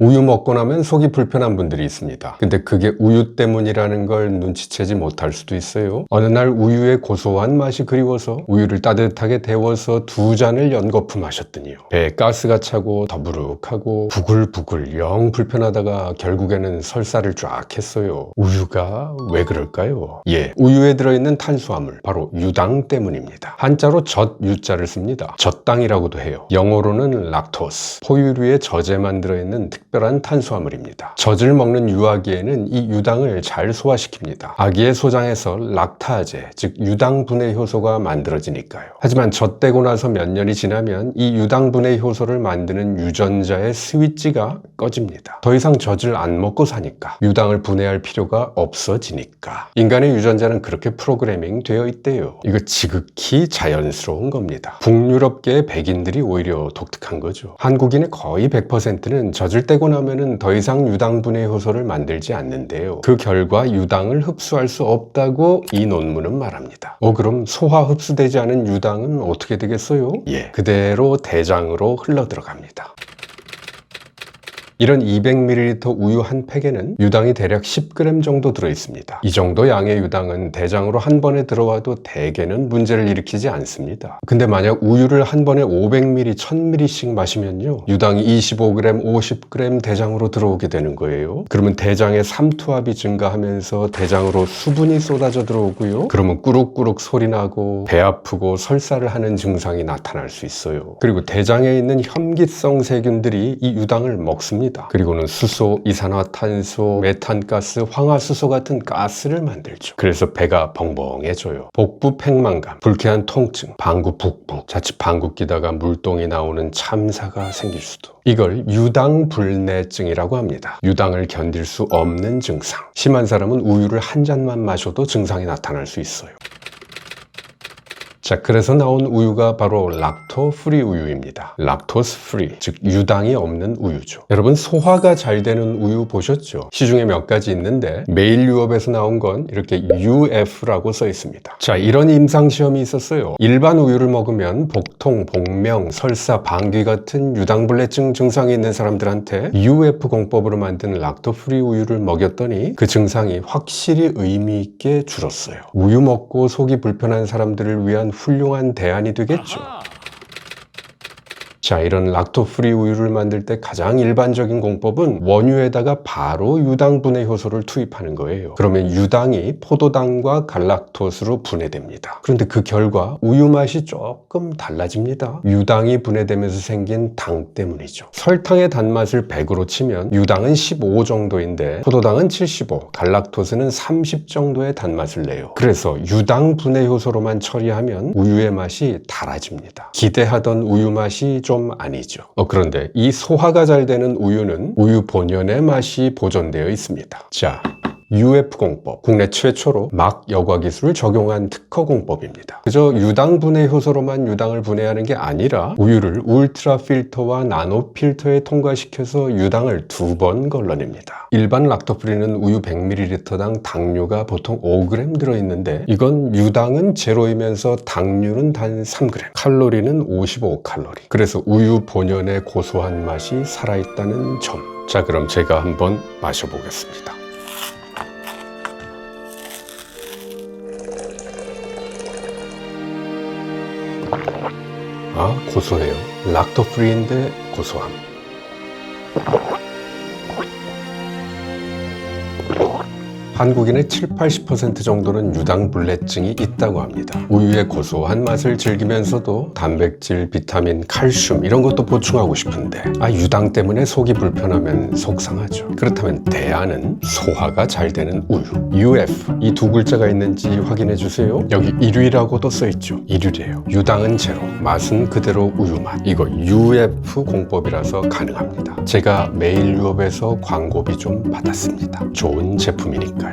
우유 먹고 나면 속이 불편한 분들이 있습니다. 근데 그게 우유 때문이라는 걸 눈치채지 못할 수도 있어요. 어느 날 우유의 고소한 맛이 그리워서 우유를 따뜻하게 데워서 2잔을 연거푸 마셨더니요, 배에 가스가 차고 더부룩하고 부글부글 영 불편하다가 결국에는 설사를 쫙 했어요. 우유가 왜 그럴까요? 우유에 들어있는 탄수화물, 바로 유당 때문입니다. 한자로 젖유자를 씁니다. 젖당이라고도 해요. 영어로는 락토스, 포유류의 젖에만 들어있는 특별한 탄수화물입니다. 젖을 먹는 유아기에는 이 유당을 잘 소화시킵니다. 아기의 소장에서 락타제, 즉 유당 분해 효소가 만들어지니까요. 하지만 젖되고 나서 몇 년이 지나면 이 유당 분해 효소를 만드는 유전자의 스위치가 꺼집니다. 더 이상 젖을 안 먹고 사니까, 유당을 분해할 필요가 없어지니까. 인간의 유전자는 그렇게 프로그래밍 되어 있대요. 이거 지극히 자연스러운 겁니다. 북유럽계의 백인들이 오히려 독특한 거죠. 한국인의 거의 100%는 젖을 떼고 나면은 더 이상 유당 분해 효소를 만들지 않는데요. 그 결과 유당을 흡수할 수 없다고 이 논문은 말합니다. 그럼 소화 흡수되지 않은 유당은 어떻게 되겠어요? 그대로 대장으로 흘러 들어갑니다. 이런 200ml 우유 한 팩에는 유당이 대략 10g 정도 들어있습니다. 이 정도 양의 유당은 대장으로 한 번에 들어와도 대개는 문제를 일으키지 않습니다. 근데 만약 우유를 한 번에 500ml, 1000ml씩 마시면요, 유당이 25g, 50g 대장으로 들어오게 되는 거예요. 그러면 대장의 삼투압이 증가하면서 대장으로 수분이 쏟아져 들어오고요, 그러면 꾸룩꾸룩 소리 나고 배 아프고 설사를 하는 증상이 나타날 수 있어요. 그리고 대장에 있는 혐기성 세균들이 이 유당을 먹습니다. 그리고는 수소, 이산화탄소, 메탄가스, 황화수소 같은 가스를 만들죠. 그래서 배가 벙벙해져요. 복부 팽만감, 불쾌한 통증, 방구 북북, 자칫 방구 끼다가 물똥이 나오는 참사가 생길 수도. 이걸 유당불내증이라고 합니다. 유당을 견딜 수 없는 증상. 심한 사람은 우유를 한 잔만 마셔도 증상이 나타날 수 있어요. 자, 그래서 나온 우유가 바로 락토 프리 우유입니다. 락토스 프리, 즉 유당이 없는 우유죠. 여러분, 소화가 잘 되는 우유 보셨죠? 시중에 몇 가지 있는데 매일 유업에서 나온 건 이렇게 UF라고 써 있습니다. 자, 이런 임상시험이 있었어요. 일반 우유를 먹으면 복통, 복명, 설사, 방귀 같은 유당불내증 증상이 있는 사람들한테 UF 공법으로 만든 락토 프리 우유를 먹였더니 그 증상이 확실히 의미 있게 줄었어요. 우유 먹고 속이 불편한 사람들을 위한 훌륭한 대안이 되겠죠. 자, 이런 락토 프리 우유를 만들 때 가장 일반적인 공법은 원유에다가 바로 유당 분해 효소를 투입하는 거예요. 그러면 유당이 포도당과 갈락토스로 분해됩니다. 그런데 그 결과 우유 맛이 조금 달라집니다. 유당이 분해되면서 생긴 당 때문이죠. 설탕의 단맛을 100으로 치면 유당은 15 정도인데 포도당은 75, 갈락토스는 30 정도의 단맛을 내요. 그래서 유당 분해 효소로만 처리하면 우유의 맛이 달아집니다. 기대하던 우유 맛이 좀 아니죠. 그런데 이 소화가 잘 되는 우유는 우유 본연의 맛이 보존되어 있습니다. 자, UF 공법, 국내 최초로 막 여과 기술을 적용한 특허 공법입니다. 그저 유당 분해 효소로만 유당을 분해하는 게 아니라 우유를 울트라 필터와 나노 필터에 통과시켜서 유당을 2번 걸러냅니다. 일반 락토프리는 우유 100ml당 당류가 보통 5g 들어있는데 이건 유당은 제로이면서 당류는 단 3g, 칼로리는 55칼로리. 그래서 우유 본연의 고소한 맛이 살아있다는 점. 자, 그럼 제가 한번 마셔보겠습니다. 고소해요. 락토 프리인데 고소함. 한국인의 7-80% 정도는 유당불내증이 있다고 합니다. 우유의 고소한 맛을 즐기면서도 단백질, 비타민, 칼슘 이런 것도 보충하고 싶은데 유당 때문에 속이 불편하면 속상하죠. 그렇다면 대안은 소화가 잘 되는 우유, UF. 이 2글자가 있는지 확인해 주세요. 여기 1위라고도 써있죠. 1위래요. 유당은 제로, 맛은 그대로 우유 맛. 이거 UF 공법이라서 가능합니다. 제가 매일 유업에서 광고비 좀 받았습니다. 좋은 제품이니까요.